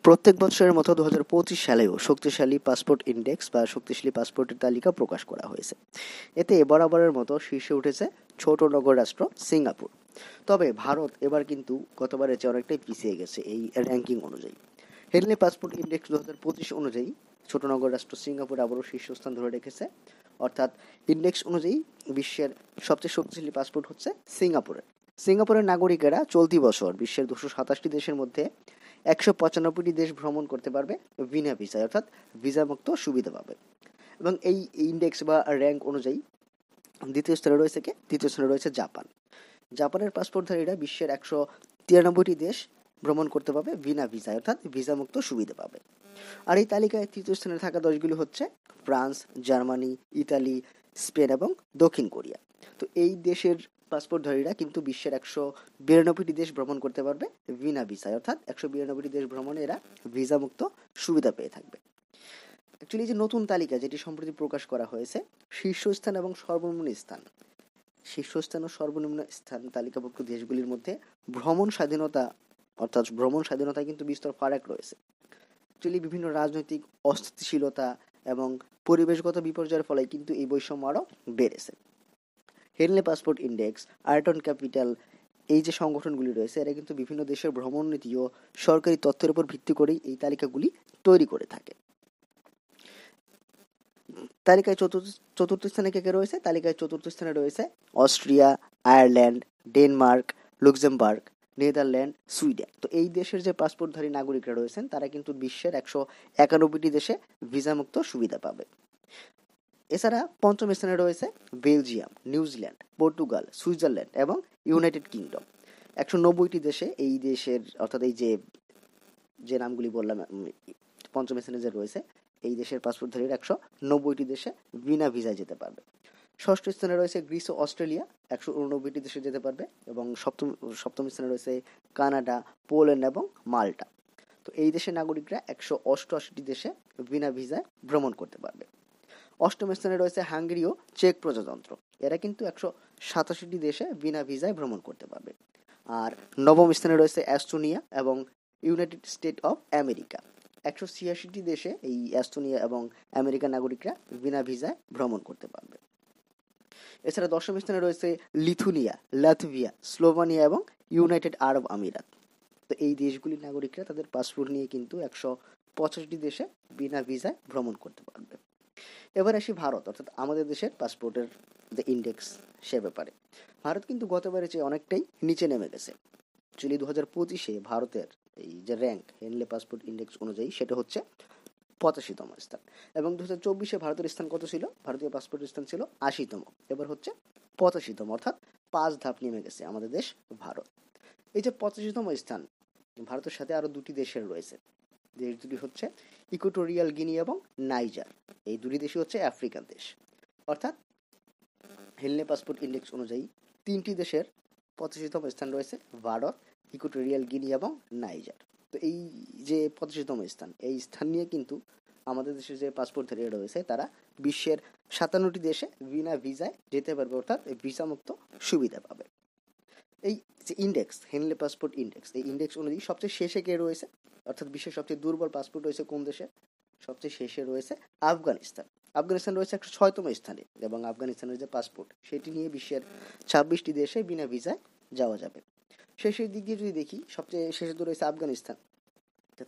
প্রত্যেক বছরের মতো 2025 সালেও শক্তিশালী পাসপোর্ট ইন্ডেক্স বা শক্তিশালী পাসপোর্টের তালিকা প্রকাশ করা হয়েছে। এতে বরাবরের মতো শীর্ষে উঠেছে ছোট নগর রাষ্ট্র সিঙ্গাপুর। তবে ভারত এবার কিন্তু গতবারের চেয়ে অনেকটাই পিছিয়ে গেছে এই র্যাঙ্কিং অনুযায়ী। হেনলি পাসপোর্ট ইন্ডেক্স 2025 অনুযায়ী ছোট নগর রাষ্ট্র সিঙ্গাপুর আবারও শীর্ষস্থান ধরে রেখেছে। অর্থাৎ ইন্ডেক্স অনুযায়ী বিশ্বের সবচেয়ে শক্তিশালী পাসপোর্ট হচ্ছে সিঙ্গাপুরের। সিঙ্গাপুরের নাগরিকেরা চলতি বছর বিশ্বের 227টি দেশের মধ্যে 195টি দেশ ভ্রমণ করতে পারবে বিনা ভিসায়, অর্থাৎ ভিসামুক্ত সুবিধা পাবে। এবং এই ইন্ডেক্স বা র্যাঙ্ক অনুযায়ী দ্বিতীয় স্থানে রয়েছে জাপান। জাপানের পাসপোর্টধারীরা বিশ্বের 193টি দেশ ভ্রমণ করতে পারবে বিনা ভিসায়, অর্থাৎ ভিসামুক্ত সুবিধা পাবে। আর এই তালিকায় তৃতীয় স্থানে থাকা দেশগুলি হচ্ছে ফ্রান্স, জার্মানি, ইতালি, স্পেন এবং দক্ষিণ কোরিয়া। তো এই দেশের পাসপোর্টধারীরা কিন্তু বিশ্বের 192টি দেশ ভ্রমণ করতে পারবে বিনা ভিসায়, অর্থাৎ 192টি দেশ ভ্রমণে এরা ভিসামুক্ত সুবিধা পেয়ে থাকবে। অ্যাকচুয়ালি যে নতুন তালিকা যেটি সম্প্রতি প্রকাশ করা হয়েছে, শীর্ষস্থান এবং সর্বনিম্ন স্থান তালিকাভুক্ত দেশগুলির মধ্যে ভ্রমণ স্বাধীনতায় কিন্তু বিস্তর ফারাক রয়েছে। অ্যাকচুয়ালি বিভিন্ন রাজনৈতিক অস্থিতিশীলতা এবং পরিবেশগত বিপর্যয়ের ফলে কিন্তু এই বৈষম্য আরও বেড়েছে। হেনলে পাসপোর্ট ইন্ডেক্স, আর্টন ক্যাপিটাল, এই যে সংগঠনগুলি রয়েছে এরা কিন্তু বিভিন্ন দেশের ভ্রমণ নীতি ও সরকারি তথ্যের উপর ভিত্তি করেই এই তালিকাগুলি তৈরি করে থাকে। তালিকায় চতুর্থ স্থানে কে রয়েছে? তালিকায় চতুর্থ স্থানে রয়েছে Austria, Ireland, Denmark, Luxembourg, Netherland, Sweden. তো এই দেশের যে পাসপোর্টধারী নাগরিকরা রয়েছেন তারা কিন্তু বিশ্বের 191টি দেশে ভিসামুক্ত সুবিধা পাবে। এছাড়া পঞ্চম স্থানে রয়েছে বেলজিয়াম, নিউজিল্যান্ড, পর্তুগাল, সুইজারল্যান্ড এবং ইউনাইটেড কিংডম। 190টি দেশে এই দেশের, অর্থাৎ এই যে নামগুলি বললাম পঞ্চম স্থানে যে রয়েছে, এই দেশের পাসপোর্টধারীরা 190টি দেশে বিনা ভিসায় যেতে পারবে। ষষ্ঠ স্থানে রয়েছে গ্রিস ও অস্ট্রেলিয়া, 189টি দেশে যেতে পারবে। এবং সপ্তম স্থানে রয়েছে কানাডা, পোল্যান্ড এবং মাল্টা। তো এই দেশের নাগরিকরা 188টি দেশে বিনা ভিসায় ভ্রমণ করতে পারবে। অষ্টম স্থানে রয়েছে হাঙ্গেরি ও চেক প্রজাতন্ত্র, এরা কিন্তু 187টি দেশে বিনা ভিসায় ভ্রমণ করতে পারবে। আর নবম স্থানে রয়েছে এস্তোনিয়া এবং ইউনাইটেড স্টেট অফ আমেরিকা, 186টি দেশে এই এস্তোনিয়া এবং আমেরিকার নাগরিকরা বিনা ভিসায় ভ্রমণ করতে পারবে। এছাড়া দশম স্থানে রয়েছে লিথুনিয়া, লাতভিয়া, স্লোভানিয়া এবং ইউনাইটেড আরব আমিরাত। তো এই দেশগুলির নাগরিকরা তাদের পাসপোর্ট নিয়ে কিন্তু 185টি দেশে বিনা ভিসায় ভ্রমণ করতে পারবে। এবার আসি ভারত, অর্থাৎ আমাদের দেশের পাসপোর্টের যে ইন্ডেক্স সে ব্যাপারে। ভারত কিন্তু গতবারের চেয়ে অনেকটাই নিচে নেমে গেছে। অ্যাকচুয়ালি 2025-এ ভারতের এই যে র্যাঙ্ক হেনলে পাসপোর্ট ইন্ডেক্স অনুযায়ী সেটা হচ্ছে 85তম স্থান। এবং 2024-এ ভারতের স্থান কত ছিল? ভারতীয় পাসপোর্টের স্থান ছিল 80তম, এবার হচ্ছে 85তম, অর্থাৎ 5 ধাপ নেমে গেছে আমাদের দেশ ভারত। এই যে 85তম স্থান, ভারতের সাথে আরও দুটি দেশের রয়েছে। দেশ দুটি হচ্ছে ইকুয়েটোরিয়াল গিনি এবং নাইজার। এই দুটি দেশই হচ্ছে আফ্রিকান দেশ। অর্থাৎ হেনলে পাসপোর্ট ইন্ডেক্স অনুযায়ী 3টি দেশের 85তম স্থান রয়েছে, ভারত, ইকুয়েটোরিয়াল গিনি এবং নাইজার। তো এই যে 85তম স্থান, এই স্থান নিয়ে কিন্তু আমাদের দেশের যে পাসপোর্টধারীরা রয়েছে তারা বিশ্বের 57টি দেশে বিনা ভিসায় যেতে পারবে, অর্থাৎ ভিসামুক্ত সুবিধা পাবে। এই যে ইন্ডেক্স, হেনলে পাসপোর্ট ইন্ডেক্স, এই ইন্ডেক্স অনুযায়ী সবচেয়ে শেষে কে রয়েছে? অর্থাৎ বিশ্বের সবচেয়ে দুর্বল পাসপোর্ট রয়েছে কোন দেশে? সবচেয়ে শেষে রয়েছে আফগানিস্তান। আফগানিস্তান রয়েছে 106তম স্থানে, এবং আফগানিস্তানের যে পাসপোর্ট সেটি নিয়ে বিশ্বের 26টি দেশে বিনা ভিসায় যাওয়া যাবে। শেষের দিক দিয়ে যদি দেখি, সবচেয়ে শেষে তো রয়েছে আফগানিস্তান।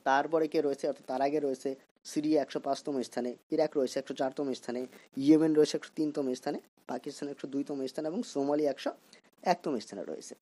তারপরে কে রয়েছে? অর্থাৎ তার আগে রয়েছে সিরিয়া 105তম স্থানে, ইরাক রয়েছে 104তম স্থানে, ইয়েমেন রয়েছে 103তম স্থানে, পাকিস্তান 102তম স্থানে এবং সোমালিয়া 101তম স্থানে রয়েছে।